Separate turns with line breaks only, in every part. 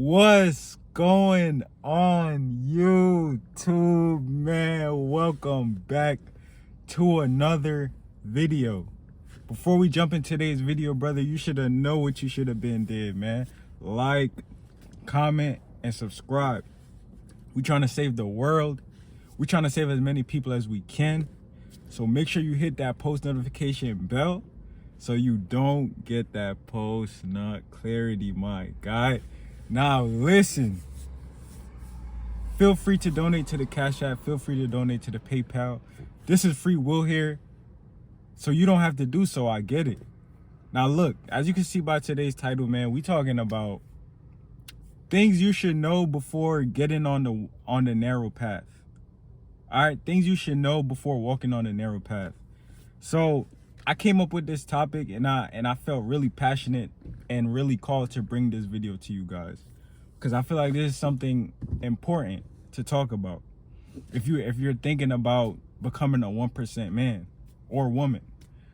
What's going on, YouTube, man? Welcome back to another video. Before we jump in today's video, brother, you should have know what you should have been did, man. Like, comment, and subscribe. We trying to save the world. We trying to save as many people as we can. So make sure you hit that post notification bell so you don't get that post not clarity, my guy. Now listen, feel free to donate to the Cash App, feel free to donate to the PayPal. This is free will here, so you don't have to do so. I get it. Now look, as you can see by today's title, man, we talking about things you should know before getting on the narrow path. All right, things you should know before walking on the narrow path. So I came up with this topic and I felt really passionate and really called to bring this video to you guys, because I feel like this is something important to talk about if you're thinking about becoming a 1% man or woman.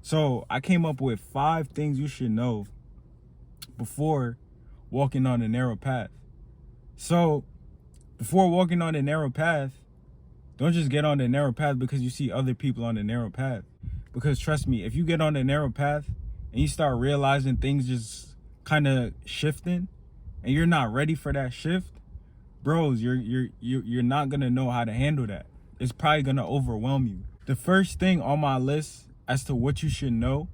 So I came up with 5 things you should know before walking on the narrow path. So before walking on the narrow path, don't just get on the narrow path because you see other people on the narrow path. Because trust me, if you get on the narrow path and you start realizing things just kind of shifting and you're not ready for that shift, bros, you're not gonna know how to handle that. It's probably gonna overwhelm you. The first thing on my list as to what you should know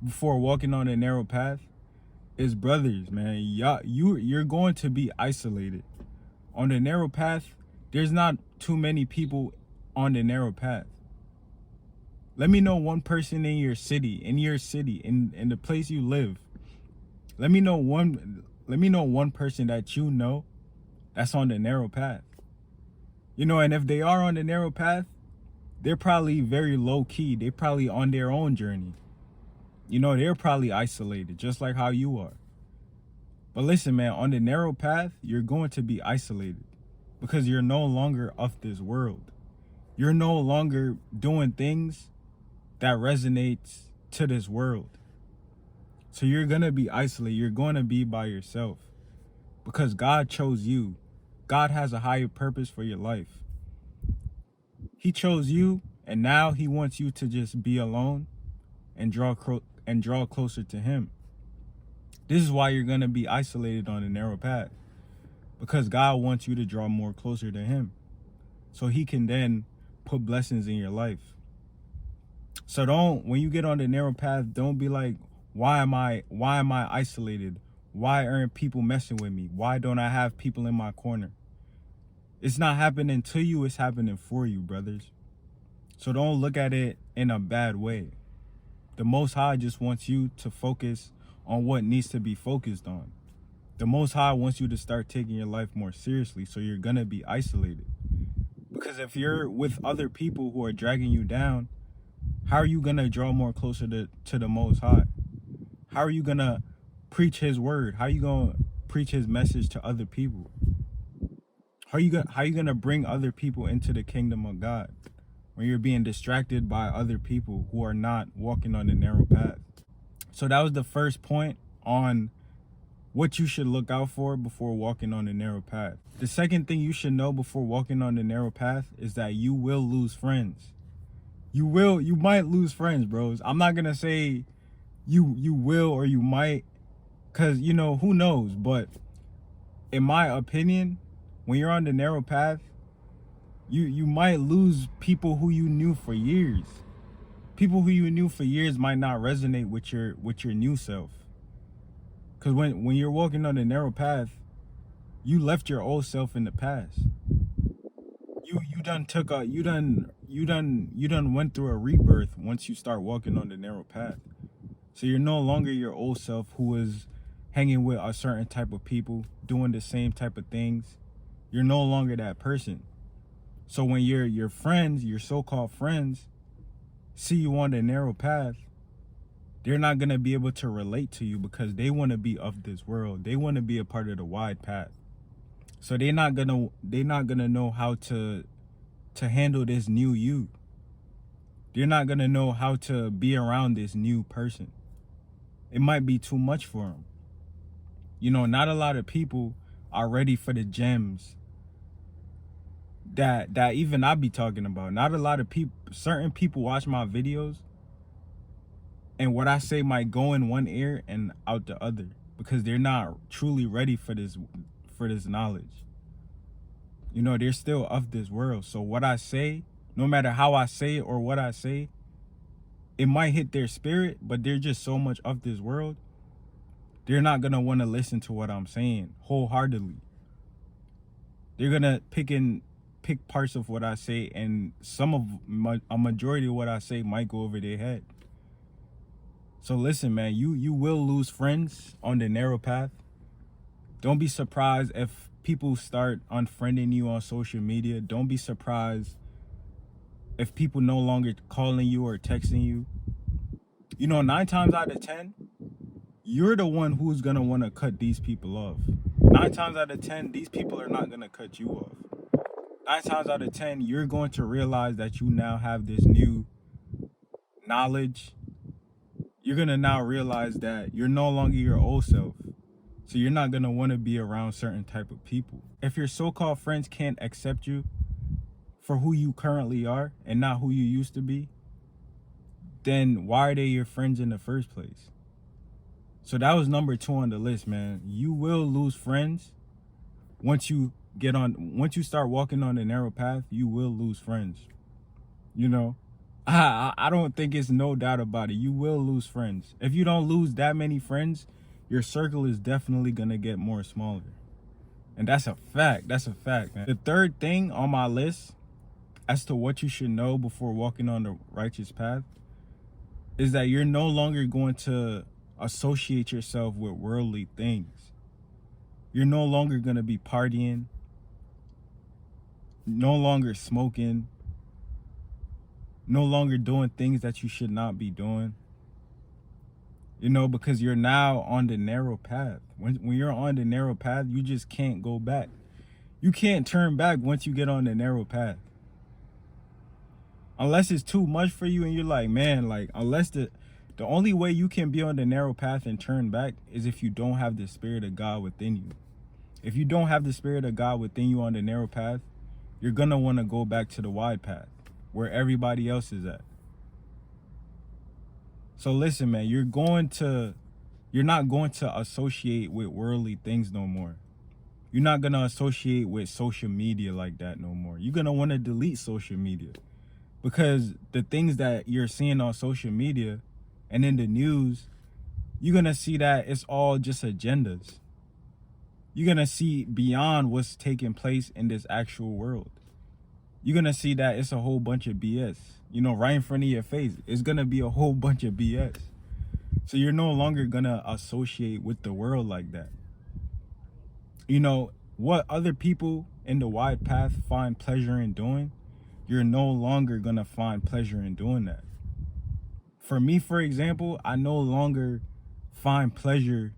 before walking on the narrow path is, brothers, man, you're going to be isolated. On the narrow path, there's not too many people on the narrow path. Let me know one person in your city, in the place you live. Let me know one person that you know that's on the narrow path. You know, and if they are on the narrow path, they're probably very low key. They're probably on their own journey. You know, they're probably isolated, just like how you are. But listen, man, on the narrow path, you're going to be isolated because you're no longer of this world. You're no longer doing things that resonates to this world. So you're going to be isolated. You're going to be by yourself because God chose you. God has a higher purpose for your life. He chose you, and now he wants you to just be alone and draw closer to him. This is why you're going to be isolated on the narrow path, because God wants you to draw more closer to him so he can then put blessings in your life. So when you get on the narrow path, don't be like, why am I isolated? Why aren't people messing with me? Why don't I have people in my corner? It's not happening to you, it's happening for you, brothers. So don't look at it in a bad way. The Most High just wants you to focus on what needs to be focused on. The Most High wants you to start taking your life more seriously, so you're gonna be isolated. Because if you're with other people who are dragging you down, how are you gonna draw more closer to the Most High? How are you gonna preach his word? How are you gonna preach his message to other people? How are you gonna bring other people into the kingdom of God when you're being distracted by other people who are not walking on the narrow path? So that was the first point on what you should look out for before walking on the narrow path. The second thing you should know before walking on the narrow path is that you will lose friends. You might lose friends, bros. I'm not gonna say you will or you might, because, you know, who knows? But in my opinion, when you're on the narrow path, you might lose people who you knew for years. People who you knew for years might not resonate with your new self. Because when you're walking on the narrow path, you left your old self in the past. You done went through a rebirth once you start walking on the narrow path. So you're no longer your old self who was hanging with a certain type of people, doing the same type of things. You're no longer that person. So when your friends, your so-called friends, see you on the narrow path, they're not going to be able to relate to you because they want to be of this world. They want to be a part of the wide path. So they're not going to know how to handle this new you. They're not going to know how to be around this new person. It might be too much for them. You know, not a lot of people are ready for the gems that even I be talking about. Not a lot of people, certain people watch my videos, and what I say might go in one ear and out the other because they're not truly ready for this knowledge. You know, they're still of this world. So what I say, no matter how I say it or what I say, it might hit their spirit, but they're just so much of this world, they're not gonna want to listen to what I'm saying wholeheartedly. They're gonna pick parts of what I say, and a majority of what I say might go over their head. So listen, man, you will lose friends on the narrow path. Don't be surprised if people start unfriending you on social media. Don't be surprised if people no longer calling you or texting you. You know, 9 times out of 10, you're the one who's gonna want to cut these people off. 9 times out of 10, these people are not gonna cut you off. 9 times out of 10, you're going to realize that you now have this new knowledge. You're gonna now realize that you're no longer your old self. So you're not gonna want to be around certain type of people. If your so-called friends can't accept you for who you currently are and not who you used to be, then why are they your friends in the first place? So that was number 2 on the list, man. You will lose friends once you start walking on the narrow path. You will lose friends. You know, I don't think it's no doubt about it. You will lose friends. If you don't lose that many friends, your circle is definitely gonna get more smaller. And that's a fact. That's a fact, man. The third thing on my list as to what you should know before walking on the righteous path is that you're no longer going to associate yourself with worldly things. You're no longer going to be partying, no longer smoking, no longer doing things that you should not be doing. You know, because you're now on the narrow path. When you're on the narrow path, you just can't go back. You can't turn back once you get on the narrow path. Unless it's too much for you and you're like, man, like, unless the only way you can be on the narrow path and turn back is if you don't have the Spirit of God within you. If you don't have the Spirit of God within you on the narrow path, you're going to want to go back to the wide path where everybody else is at. So listen, man, you're not going to associate with worldly things no more. You're not going to associate with social media like that no more. You're going to want to delete social media because the things that you're seeing on social media and in the news, you're going to see that it's all just agendas. You're going to see beyond what's taking place in this actual world. You're going to see that it's a whole bunch of BS. You know, right in front of your face, it's going to be a whole bunch of BS. So you're no longer going to associate with the world like that. You know, what other people in the wide path find pleasure in doing, you're no longer going to find pleasure in doing that. For me, for example, I no longer find pleasure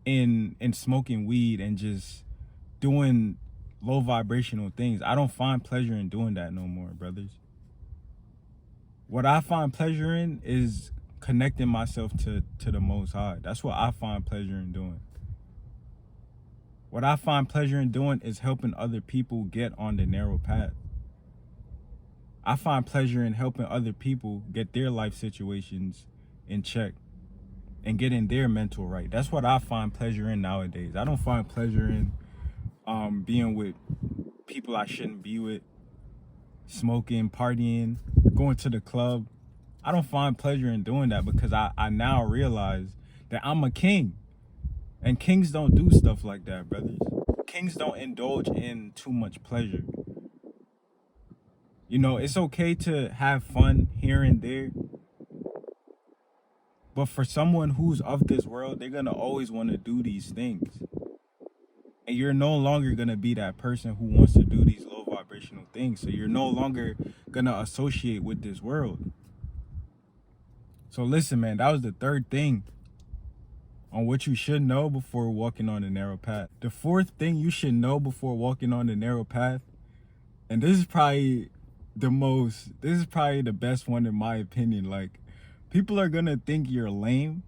in smoking weed and just doing low vibrational things. I don't find pleasure in doing that no more, brothers. What I find pleasure in is connecting myself to the Most High. That's what I find pleasure in doing. What I find pleasure in doing is helping other people get on the narrow path. I find pleasure in helping other people get their life situations in check and getting their mental right. That's what I find pleasure in nowadays. I don't find pleasure in being with people I shouldn't be with, smoking, partying, going to the club. I don't find pleasure in doing that because I now realize that I'm a king. And kings don't do stuff like that, brothers. Kings don't indulge in too much pleasure. You know, it's okay to have fun here and there. But for someone who's of this world, they're going to always want to do these things. And you're no longer going to be that person who wants to do these low vibrational things. So you're no longer going to associate with this world. So listen, man, that was the third thing on what you should know before walking on the narrow path. The fourth thing you should know before walking on the narrow path, and this is probably the best one in my opinion. Like, people are going to think you're lame,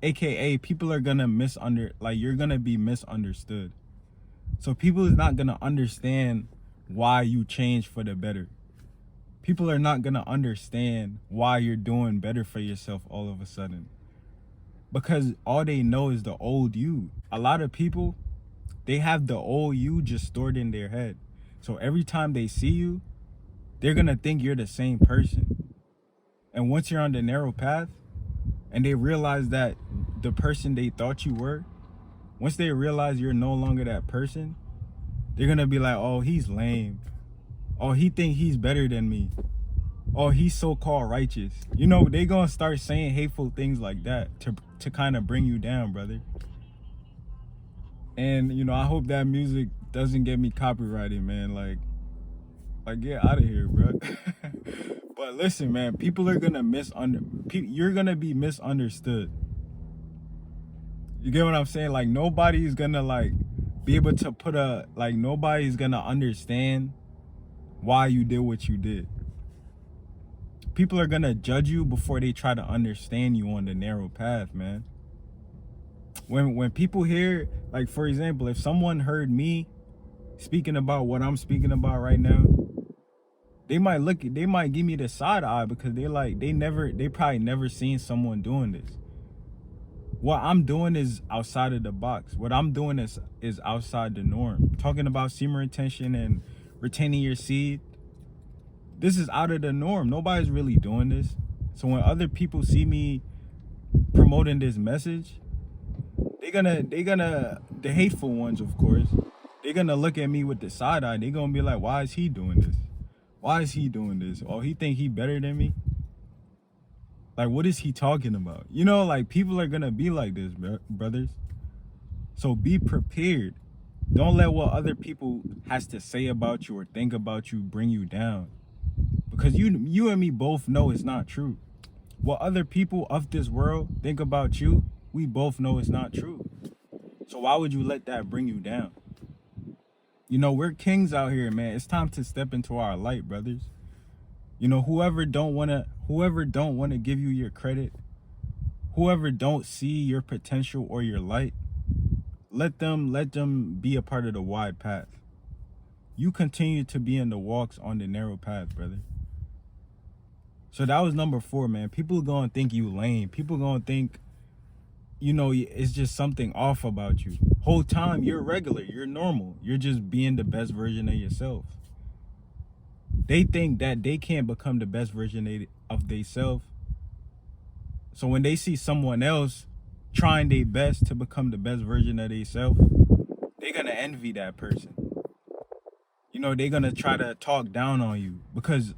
aka people are going to you're going to be misunderstood. So people is not gonna understand why you change for the better. People are not gonna understand why you're doing better for yourself all of a sudden. Because all they know is the old you. A lot of people, they have the old you just stored in their head. So every time they see you, they're gonna think you're the same person. And once you're on the narrow path and they realize that the person they thought you were, once they realize you're no longer that person, they're gonna be like, oh, he's lame. Oh, he think he's better than me. Oh, he's so-called righteous. You know, they gonna start saying hateful things like that to kind of bring you down, brother. And, you know, I hope that music doesn't get me copyrighted, man. Like get out of here, bro. But listen, man, people are gonna you're gonna be misunderstood. You get what I'm saying? Like, nobody's gonna like be able to nobody's gonna understand why you did what you did. People are gonna judge you before they try to understand you on the narrow path, man. When people hear, like, for example, if someone heard me speaking about what I'm speaking about right now, they might give me the side eye because they probably never seen someone doing this. What I'm doing is outside of the box. What I'm doing is outside the norm. Talking about semen retention and retaining your seed, this is out of the norm. Nobody's really doing this. So when other people see me promoting this message, the hateful ones, of course, they're gonna look at me with the side eye. They're gonna be like, why is he doing this? Why is he doing this? Oh, he think he better than me? Like, what is he talking about? You know, like, people are gonna be like this, brothers. So be prepared. Don't let what other people has to say about you or think about you bring you down. Because you and me both know it's not true. What other people of this world think about you, we both know it's not true. So why would you let that bring you down? You know, we're kings out here, man. It's time to step into our light, brothers. You know, whoever don't wanna give you your credit, whoever don't see your potential or your light, let them be a part of the wide path. You continue to be in the walks on the narrow path, brother. So that was number 4, man. People gonna think you lame. People gonna think, you know, it's just something off about you. Whole time you're regular, you're normal. You're just being the best version of yourself. They think that they can't become the best version of themselves. So when they see someone else trying their best to become the best version of themselves, they're gonna envy that person. You know, they're gonna try to talk down on you because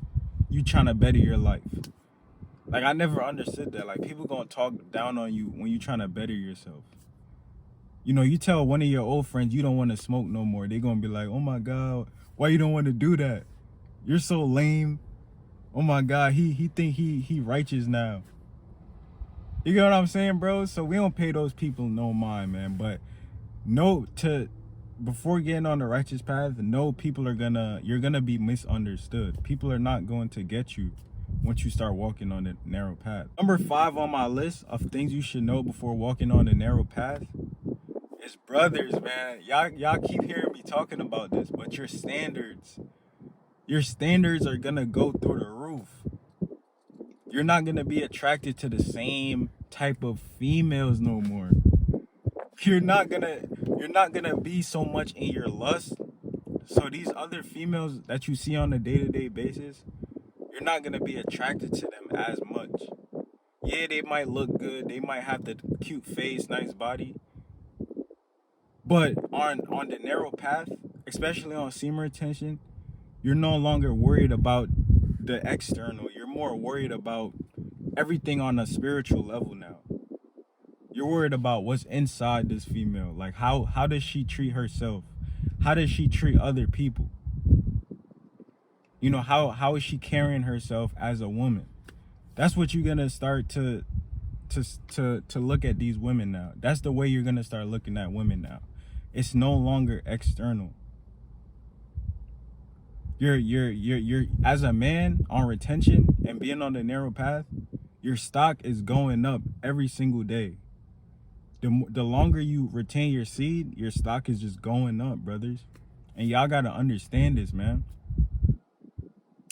you trying to better your life. Like, I never understood that. Like, people gonna talk down on you when you trying to better yourself. You know, you tell one of your old friends you don't want to smoke no more, they gonna be like, oh my God, why you don't want to do that? You're so lame. Oh my God, he think he righteous now. You get what I'm saying, bro? So we don't pay those people no mind, man. But before getting on the righteous path, you're gonna be misunderstood. People are not going to get you once you start walking on the narrow path. Number 5 on my list of things you should know before walking on the narrow path is brothers, man. Y'all keep hearing me talking about this, but your standards are gonna go through the roof. You're not gonna be attracted to the same type of females no more. You're not gonna be so much in your lust. So these other females that you see on a day-to-day basis, you're not gonna be attracted to them as much. Yeah, they might look good, they might have the cute face, nice body, but on the narrow path, especially on semen retention, you're no longer worried about the external. You're more worried about everything on a spiritual level now. You're worried about what's inside this female. Like, how does she treat herself? How does she treat other people? You know, how is she carrying herself as a woman? That's what you're gonna start to look at these women now. That's the way you're gonna start looking at women now. It's no longer external. You're as a man on retention and being on the narrow path, your stock is going up every single day. The longer you retain your seed, your stock is just going up, brothers. And y'all gotta understand this, man.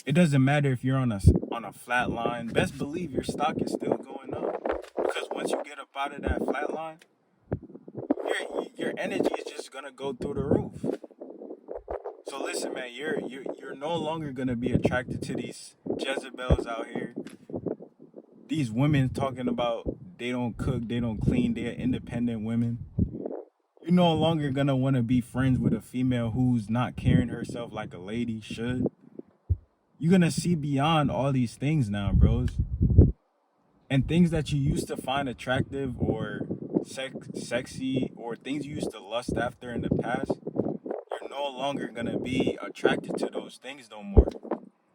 It doesn't matter if you're on a flat line. Best believe your stock is still going up, because once you get up out of that flat line, your energy is just gonna go through the roof. So listen, man, you're no longer gonna be attracted to these Jezebels out here. These women talking about they don't cook, they don't clean, they're independent women. You're no longer gonna want to be friends with a female who's not carrying herself like a lady should. You're gonna see beyond all these things now, bros. And things that you used to find attractive or sexy, or things you used to lust after in the past, you're no longer gonna be attracted to those things no more.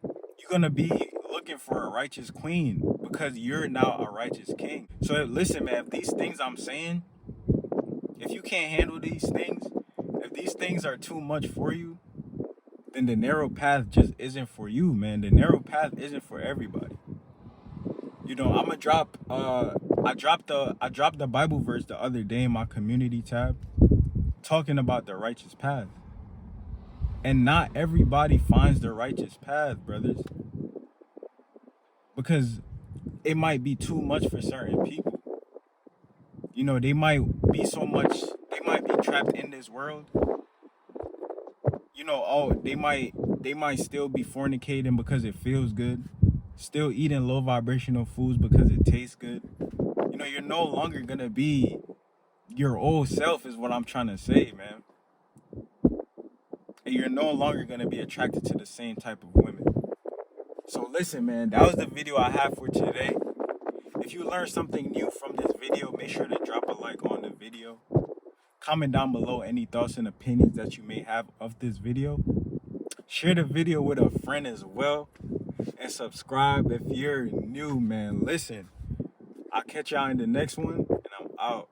You're gonna be looking for a righteous queen because you're now a righteous king. So listen, man, if these things I'm saying, if you can't handle these things, if these things are too much for you, then the narrow path just isn't for you, man. The narrow path isn't for everybody. You know, I'm gonna drop I dropped the Bible verse the other day in my community tab talking about the righteous path. And not everybody finds the righteous path, brothers. Because it might be too much for certain people. You know, they might be trapped in this world. You know, they might still be fornicating because it feels good. Still eating low vibrational foods because it tastes good. You know, you're no longer gonna be your old self, is what I'm trying to say, man. And you're no longer gonna be attracted to the same type of women. So listen, man, that was the video I have for today. If you learned something new from this video, make sure to drop a like on the video. Comment down below any thoughts and opinions that you may have of this video. Share the video with a friend as well. And subscribe if you're new, man. Listen, I'll catch y'all in the next one, and I'm out.